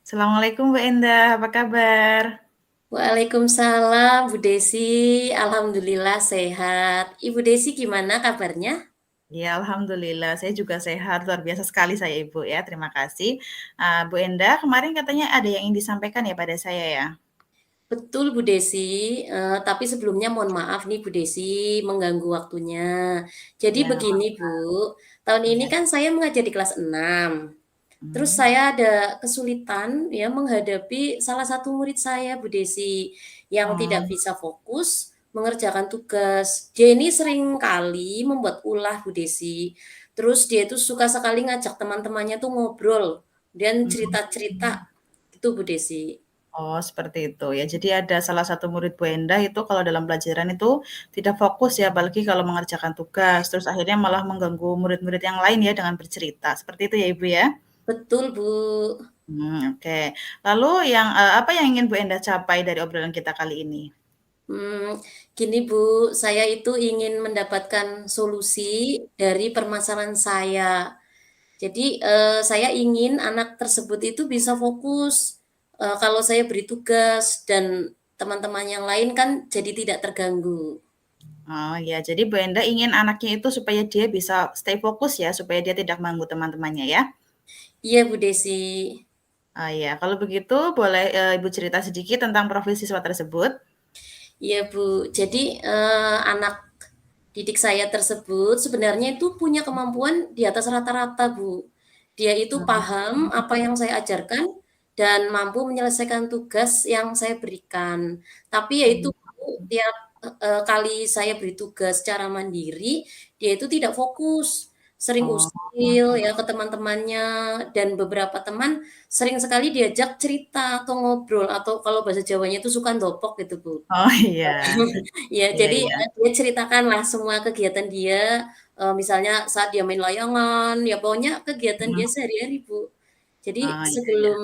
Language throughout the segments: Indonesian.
Assalamualaikum Bu Endah, apa kabar? Waalaikumsalam Bu Desi, alhamdulillah sehat. Ibu Desi gimana kabarnya? Ya, alhamdulillah, saya juga sehat. Luar biasa sekali saya Ibu ya, terima kasih. Bu Endah, kemarin katanya ada yang ingin disampaikan ya pada saya ya? Betul Bu Desi, tapi sebelumnya mohon maaf nih Bu Desi mengganggu waktunya. Jadi Ya, begini Bu, tahun ini ya. kan saya mengajar di kelas 6. Terus Hmm. saya ada kesulitan ya menghadapi salah satu murid saya Bu Desi yang tidak Oh, bisa fokus mengerjakan tugas. Dia ini sering kali membuat ulah Bu Desi. Terus dia itu suka sekali ngajak teman-temannya tuh ngobrol dan cerita-cerita hmm. gitu Bu Desi. Oh, seperti itu ya. Jadi ada salah satu murid Bu Endah itu kalau dalam pelajaran itu tidak fokus ya, apalagi kalau mengerjakan tugas. Terus akhirnya malah mengganggu murid-murid yang lain ya dengan bercerita. Seperti itu ya Ibu ya? Betul Bu. Oke. Lalu apa yang ingin Bu Endah capai dari obrolan kita kali ini? Hmm, Gini Bu, saya itu ingin mendapatkan solusi dari permasalahan saya. Jadi, saya ingin anak tersebut itu bisa fokus, kalau saya beri tugas dan teman-teman yang lain kan jadi tidak terganggu. Oh ya, jadi Bu Enda ingin anaknya itu supaya dia bisa stay fokus ya, supaya dia tidak mengganggu teman-temannya ya? Iya Bu Desi. Oh ya, kalau begitu boleh Ibu cerita sedikit tentang profil siswa tersebut? Iya Bu. Jadi, anak didik saya tersebut sebenarnya itu punya kemampuan di atas rata-rata Bu. Dia itu Hmm. paham apa yang saya ajarkan dan mampu menyelesaikan tugas yang saya berikan. Tapi ya itu Bu, tiap, kali saya beri tugas secara mandiri, dia itu tidak fokus, sering Oh, usil ya ke teman-temannya dan beberapa teman sering sekali diajak cerita atau ngobrol atau kalau bahasa Jawanya itu suka ndopok gitu Bu. oh iya, Ya, iya jadi, iya. dia ceritakanlah semua kegiatan dia, misalnya saat dia main layangan, ya pokoknya kegiatan dia Hmm. sehari-hari, Bu. Jadi Oh iya iya. sebelum,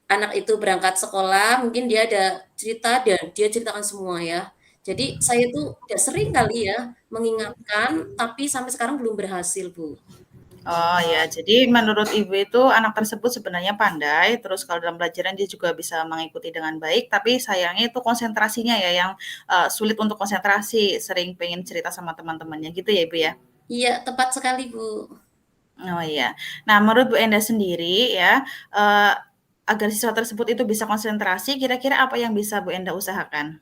anak itu berangkat sekolah, mungkin dia ada cerita dan dia ceritakan semua ya. Jadi saya tuh udah sering kali ya mengingatkan, tapi sampai sekarang belum berhasil, Bu. Oh ya, jadi menurut Ibu itu anak tersebut sebenarnya pandai, terus kalau dalam pelajaran dia juga bisa mengikuti dengan baik, tapi sayangnya itu konsentrasinya ya yang sulit untuk konsentrasi, sering pengen cerita sama teman-temannya gitu ya Ibu ya? Iya, tepat sekali, Bu. Oh iya. Nah, menurut Bu Enda sendiri ya, eee, agar siswa tersebut itu bisa konsentrasi, kira-kira apa yang bisa Bu Enda usahakan?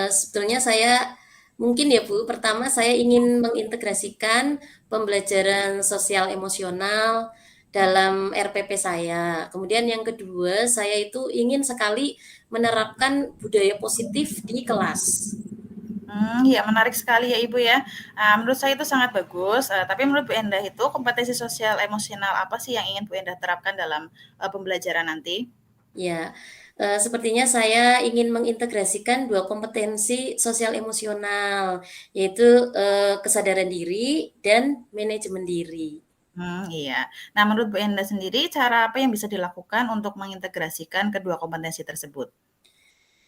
Sebetulnya saya mungkin ya Bu, pertama saya ingin mengintegrasikan pembelajaran sosial emosional dalam RPP saya. Kemudian yang kedua, saya itu ingin sekali menerapkan budaya positif di kelas. Iya menarik sekali ya Ibu ya. Menurut saya itu sangat bagus, tapi menurut Bu Endah itu kompetensi sosial emosional apa sih yang ingin Bu Endah terapkan dalam, pembelajaran nanti? Ya, sepertinya saya ingin mengintegrasikan 2 kompetensi sosial emosional, yaitu, kesadaran diri dan manajemen diri. Iya. Nah menurut Bu Endah sendiri cara apa yang bisa dilakukan untuk mengintegrasikan kedua kompetensi tersebut?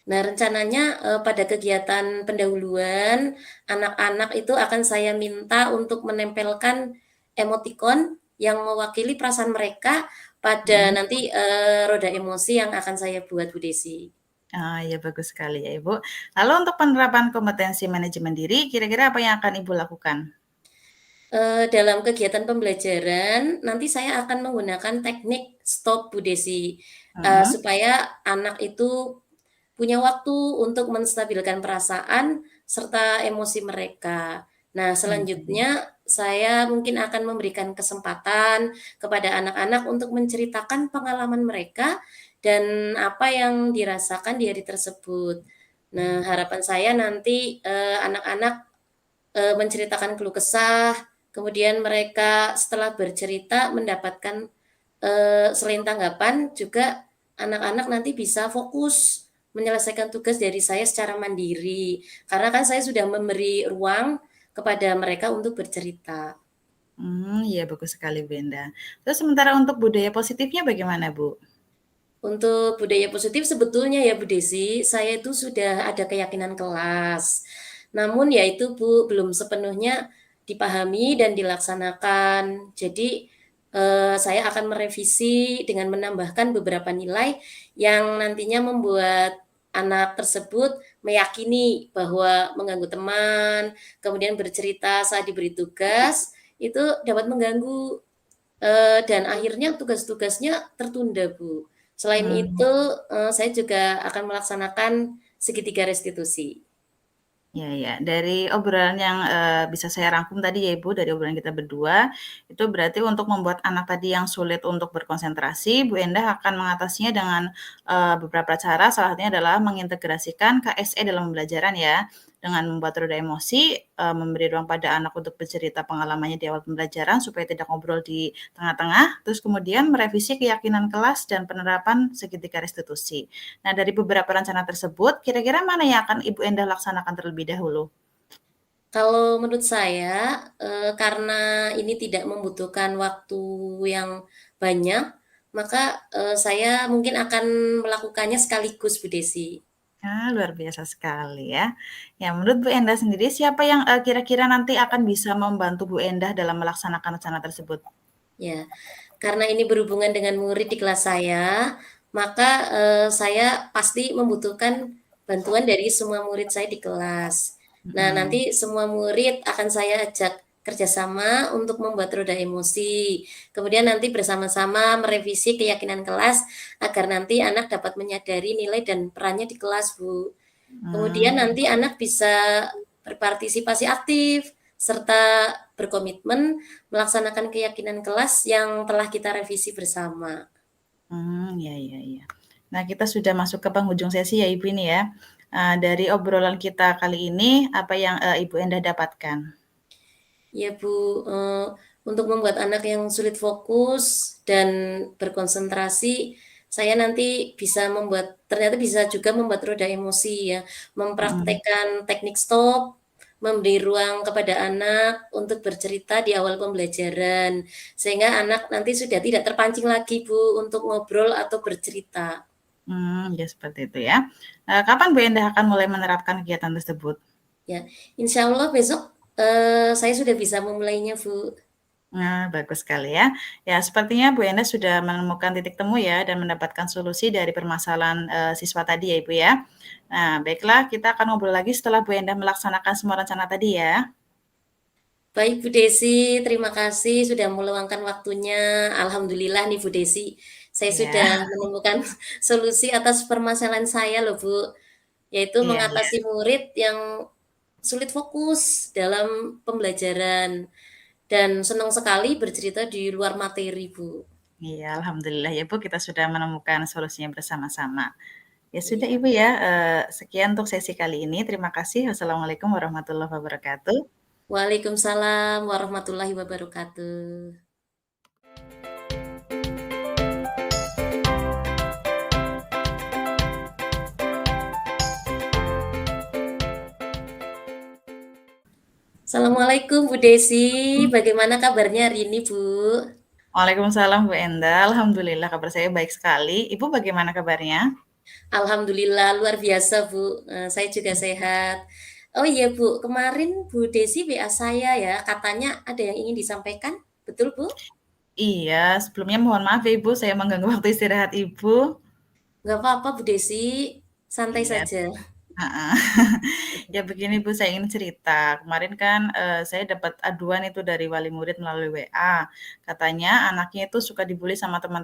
Nah, rencananya, pada kegiatan pendahuluan, anak-anak itu akan saya minta untuk menempelkan emotikon yang mewakili perasaan mereka pada Mhm. nanti, roda emosi yang akan saya buat, Bu Desi. Oh, iya bagus sekali ya Ibu. Lalu untuk penerapan kompetensi manajemen diri, kira-kira apa yang akan Ibu lakukan? Dalam kegiatan pembelajaran, nanti saya akan menggunakan teknik stop, Bu Desi, Mhm. supaya anak itu punya waktu untuk menstabilkan perasaan serta emosi mereka. Nah, Mhm. selanjutnya saya mungkin akan memberikan kesempatan kepada anak-anak untuk menceritakan pengalaman mereka dan apa yang dirasakan di hari tersebut. Nah, harapan saya nanti, anak-anak, menceritakan keluh kesah, kemudian mereka setelah bercerita mendapatkan, selain tanggapan juga anak-anak nanti bisa fokus menyelesaikan tugas dari saya secara mandiri, karena kan saya sudah memberi ruang kepada mereka untuk bercerita. Iya bagus sekali Bu Enda. Terus sementara untuk budaya positifnya bagaimana Bu? Untuk budaya positif sebetulnya ya Bu Desi, saya itu sudah ada keyakinan kelas. Namun ya itu Bu, belum sepenuhnya dipahami dan dilaksanakan. Jadi Saya akan merevisi dengan menambahkan beberapa nilai yang nantinya membuat anak tersebut meyakini bahwa mengganggu teman, kemudian bercerita saat diberi tugas, itu dapat mengganggu, dan akhirnya tugas-tugasnya tertunda, Bu. Selain Mmm. itu, saya juga akan melaksanakan segitiga restitusi. Iya iya. Dari obrolan yang, bisa saya rangkum tadi ya Ibu, dari obrolan kita berdua, itu berarti untuk membuat anak tadi yang sulit untuk berkonsentrasi, Bu Endah akan mengatasinya dengan, beberapa cara, salah satunya adalah mengintegrasikan KSE dalam pembelajaran ya, dengan membuat roda emosi, memberi ruang pada anak untuk bercerita pengalamannya di awal pembelajaran supaya tidak ngobrol di tengah-tengah, terus kemudian merevisi keyakinan kelas dan penerapan segitiga restitusi. Nah, dari beberapa rencana tersebut, kira-kira mana yang akan Ibu Endah laksanakan terlebih dahulu? Kalau menurut saya, karena ini tidak membutuhkan waktu yang banyak, maka, saya mungkin akan melakukannya sekaligus, Bu Desi. Ah, luar biasa sekali ya. Ya, menurut Bu Endah sendiri, siapa yang kira-kira nanti akan bisa membantu Bu Endah dalam melaksanakan rencana tersebut? Ya, karena ini berhubungan dengan murid di kelas saya, maka, saya pasti membutuhkan bantuan dari semua murid saya di kelas. Nah, Mhm. nanti semua murid akan saya ajak kerjasama untuk membuat roda emosi. Kemudian nanti bersama-sama merevisi keyakinan kelas agar nanti anak dapat menyadari nilai dan perannya di kelas, Bu. Kemudian Mmm, nanti anak bisa berpartisipasi aktif serta berkomitmen melaksanakan keyakinan kelas yang telah kita revisi bersama. iya iya iya. Nah, kita sudah masuk ke penghujung sesi ya Ibu ini ya. Dari obrolan kita kali ini, apa yang, Ibu Endah dapatkan? Ya Bu, untuk membuat anak yang sulit fokus dan berkonsentrasi, saya nanti ternyata bisa juga membuat roda emosi ya, Mhm. mempraktekkan teknik stop, memberi ruang kepada anak untuk bercerita di awal pembelajaran, sehingga anak nanti sudah tidak terpancing lagi Bu, untuk ngobrol atau bercerita. Ya seperti itu ya. Kapan Bu Endah akan mulai menerapkan kegiatan tersebut? Ya, insya Allah besok, saya sudah bisa memulainya Bu. Nah, bagus sekali ya. Ya, sepertinya Bu Enda sudah menemukan titik temu ya dan mendapatkan solusi dari permasalahan, siswa tadi ya, Ibu, ya. Nah, baiklah kita akan ngobrol lagi setelah Bu Enda melaksanakan semua rencana tadi ya. Baik Bu Desi, terima kasih sudah meluangkan waktunya. Alhamdulillah nih Bu Desi, saya Iya sudah menemukan solusi atas permasalahan saya loh Bu, yaitu iya iya. mengatasi murid yang sulit fokus dalam pembelajaran dan senang sekali bercerita di luar materi Bu. Iya, alhamdulillah ya, Bu, kita sudah menemukan solusinya bersama-sama. Ya sudah Iya. Ibu ya, sekian untuk sesi kali ini. Terima kasih. Wassalamualaikum warahmatullahi wabarakatuh. Waalaikumsalam warahmatullahi wabarakatuh. Assalamualaikum Bu Desi, bagaimana kabarnya hari ini Bu? Waalaikumsalam Bu Enda, alhamdulillah kabar saya baik sekali. Ibu bagaimana kabarnya? Alhamdulillah luar biasa Bu, saya juga sehat. Oh iya Bu, kemarin Bu Desi WA saya ya, katanya ada yang ingin disampaikan, betul Bu? Iya, sebelumnya mohon maaf ya Ibu, saya mengganggu waktu istirahat Ibu. Nggak apa-apa Bu Desi, santai Iya, saja. heeh. Ya begini Bu, saya ingin cerita. Kemarin kan, saya dapat aduan itu dari wali murid melalui WA. Katanya anaknya itu suka dibully sama teman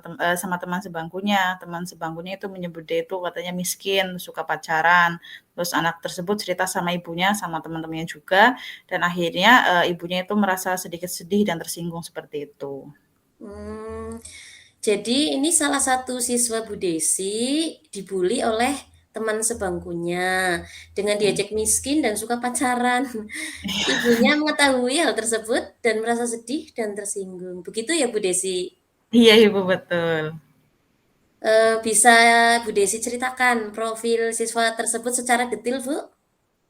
sebangkunya. Teman sebangkunya itu menyebut dia itu katanya miskin, suka pacaran. Terus anak tersebut cerita sama ibunya, sama teman-temannya juga, dan akhirnya, ibunya itu merasa sedikit sedih dan tersinggung seperti itu. Mmm, jadi ini salah satu siswa Bu Desi dibully oleh teman sebangkunya, dengan Mhm. diajak miskin dan suka pacaran. Ibunya mengetahui hal tersebut dan merasa sedih dan tersinggung, begitu ya Bu Desi? Iya Ibu, betul. Bisa Bu Desi ceritakan profil siswa tersebut secara detail, Bu?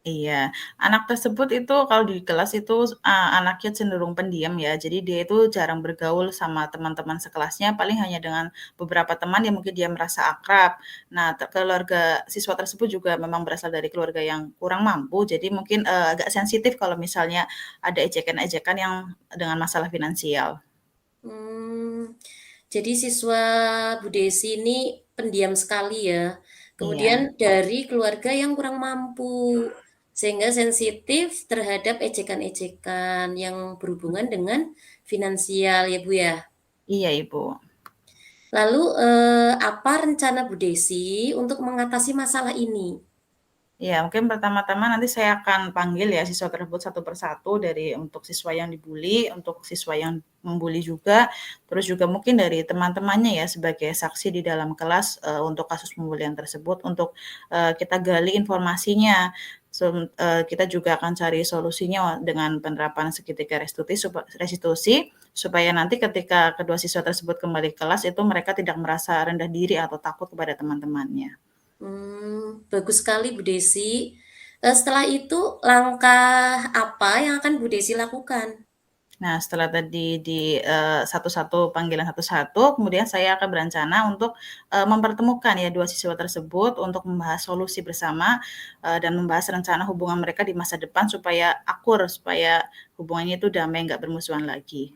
Iya, anak tersebut itu kalau di kelas itu, anaknya cenderung pendiam ya, jadi dia itu jarang bergaul sama teman-teman sekelasnya, paling hanya dengan beberapa teman yang mungkin dia merasa akrab. Nah, keluarga siswa tersebut juga memang berasal dari keluarga yang kurang mampu, jadi mungkin, agak sensitif kalau misalnya ada ejekan-ejekan yang dengan masalah finansial. Mmm, jadi siswa Bu Desi ini pendiam sekali ya. Iya. Kemudian dari keluarga yang kurang mampu, sehingga sensitif terhadap ejekan-ejekan yang berhubungan dengan finansial ya, Bu, ya? Iya, Ibu. Lalu, apa rencana Bu Desi untuk mengatasi masalah ini? Ya, mungkin pertama-tama nanti saya akan panggil ya siswa tersebut satu persatu dari untuk siswa yang dibully, untuk siswa yang membuli juga, terus juga mungkin dari teman-temannya ya sebagai saksi di dalam kelas untuk kasus pembulian tersebut untuk kita gali informasinya. Kita juga akan cari solusinya dengan penerapan segitiga restitusi supaya nanti ketika kedua siswa tersebut kembali ke kelas itu mereka tidak merasa rendah diri atau takut kepada teman-temannya. Bagus sekali Bu Desi. Setelah itu langkah apa yang akan Bu Desi lakukan? Nah, setelah tadi di satu-satu panggilan satu-satu, kemudian saya akan berencana untuk mempertemukan ya dua siswa tersebut untuk membahas solusi bersama dan membahas rencana hubungan mereka di masa depan supaya akur, supaya hubungannya itu damai, nggak bermusuhan lagi.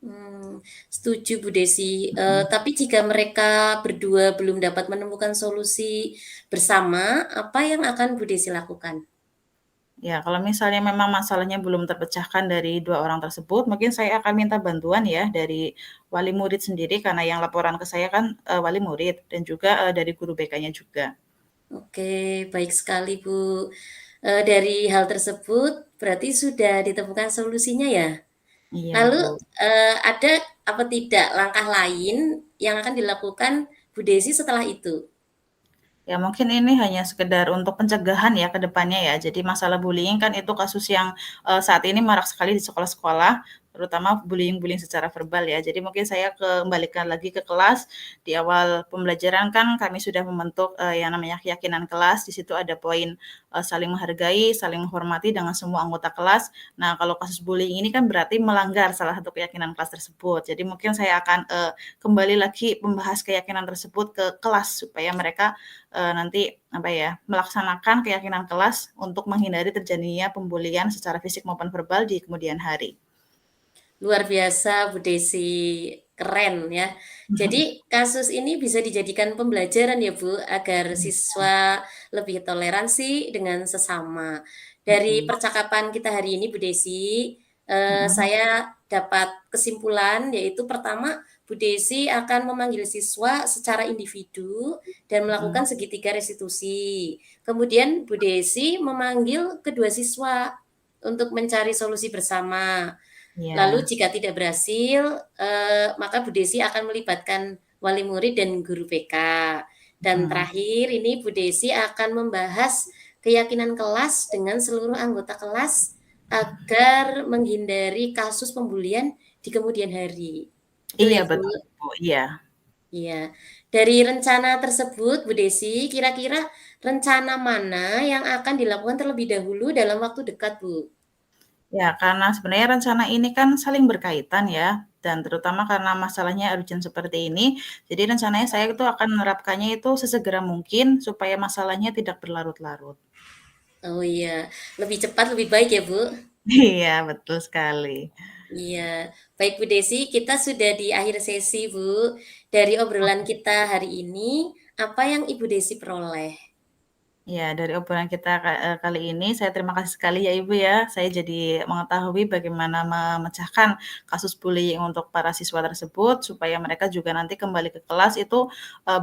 Mmm, setuju Bu Desi, Mhm. tapi jika mereka berdua belum dapat menemukan solusi bersama, apa yang akan Bu Desi lakukan? Ya, kalau misalnya memang masalahnya belum terpecahkan dari dua orang tersebut, mungkin saya akan minta bantuan ya dari wali murid sendiri karena yang laporan ke saya kan wali murid dan juga dari guru BK-nya juga. Oke, baik sekali Bu. Dari hal tersebut berarti sudah ditemukan solusinya ya? Iya, Lalu, Bu. ada apa tidak langkah lain yang akan dilakukan Bu Desi setelah itu? Ya mungkin ini hanya sekedar untuk pencegahan ya ke depannya ya. Jadi masalah bullying kan itu kasus yang, saat ini marak sekali di sekolah-sekolah, terutama bullying-bullying secara verbal ya. Jadi mungkin saya kembalikan lagi ke kelas, di awal pembelajaran kan kami sudah membentuk, yang namanya keyakinan kelas, di situ ada poin, saling menghargai, saling menghormati dengan semua anggota kelas. Nah kalau kasus bullying ini kan berarti melanggar salah satu keyakinan kelas tersebut. Jadi mungkin saya akan, kembali lagi membahas keyakinan tersebut ke kelas supaya mereka nanti apa ya melaksanakan keyakinan kelas untuk menghindari terjadinya pembulian secara fisik maupun verbal di kemudian hari. Luar biasa Bu Desi, keren ya. Jadi kasus ini bisa dijadikan pembelajaran ya Bu, agar siswa lebih toleransi dengan sesama. Dari Mhm, percakapan kita hari ini Bu Desi, mhm, saya dapat kesimpulan yaitu pertama, Bu Desi akan memanggil siswa secara individu dan mhm, melakukan segitiga restitusi. Kemudian Bu Desi memanggil kedua siswa untuk mencari solusi bersama. Lalu iya, jika tidak berhasil, maka Bu Desi akan melibatkan wali murid dan guru BK. Dan mhm, terakhir ini Bu Desi akan membahas keyakinan kelas dengan seluruh anggota kelas agar menghindari kasus pembulian di kemudian hari. Betul iya ya, Bu? betul Ibu, iya. Iya. Dari rencana tersebut Bu Desi, kira-kira rencana mana yang akan dilakukan terlebih dahulu dalam waktu dekat, Bu? Ya karena sebenarnya rencana ini kan saling berkaitan ya, dan terutama karena masalahnya urgent seperti ini, jadi rencananya saya itu akan menerapkannya itu sesegera mungkin supaya masalahnya tidak berlarut-larut. Oh iya, lebih cepat lebih baik ya, Bu? Iya betul sekali. Iya, baik Bu Desi, kita sudah di akhir sesi Bu. Dari obrolan kita hari ini, apa yang Ibu Desi peroleh? Ya, dari obrolan kita kali ini saya terima kasih sekali ya Ibu ya. Saya jadi mengetahui bagaimana memecahkan kasus bullying untuk para siswa tersebut supaya mereka juga nanti kembali ke kelas itu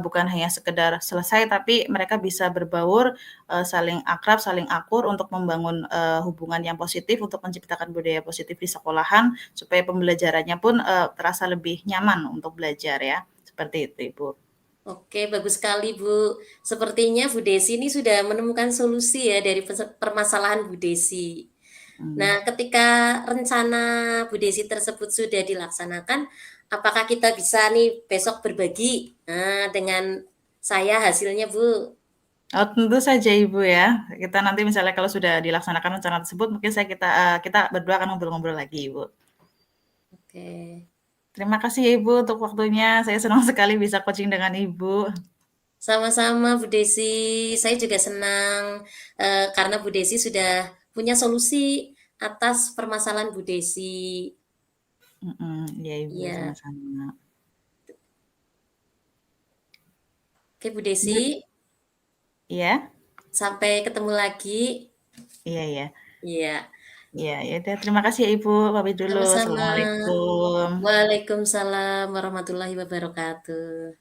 bukan hanya sekedar selesai tapi mereka bisa berbaur, saling akrab, saling akur untuk membangun hubungan yang positif untuk menciptakan budaya positif di sekolahan supaya pembelajarannya pun terasa lebih nyaman untuk belajar ya. Seperti itu Ibu. Oke, bagus sekali Bu. Sepertinya Bu Desi ini sudah menemukan solusi ya dari permasalahan Bu Desi. Mmm. Nah, ketika rencana Bu Desi tersebut sudah dilaksanakan, apakah kita bisa nih besok berbagi, dengan saya hasilnya Bu? Oh, tentu saja Ibu ya. Kita nanti misalnya kalau sudah dilaksanakan rencana tersebut, mungkin kita berdua akan ngobrol-ngobrol lagi, Ibu. Oke. Terima kasih ya Ibu untuk waktunya. Saya senang sekali bisa coaching dengan Ibu. Sama-sama Bu Desi, saya juga senang, karena Bu Desi sudah punya solusi atas permasalahan Bu Desi. Mhm, iya Ibu, Iya. sama-sama. Oke Bu Desi, Iya? sampai ketemu lagi. Iya iya. Iya. Iya, ya udah terima kasih ya Ibu, pamit dulu, Sama-sama. assalamualaikum. Waalaikumsalam warahmatullahi wabarakatuh.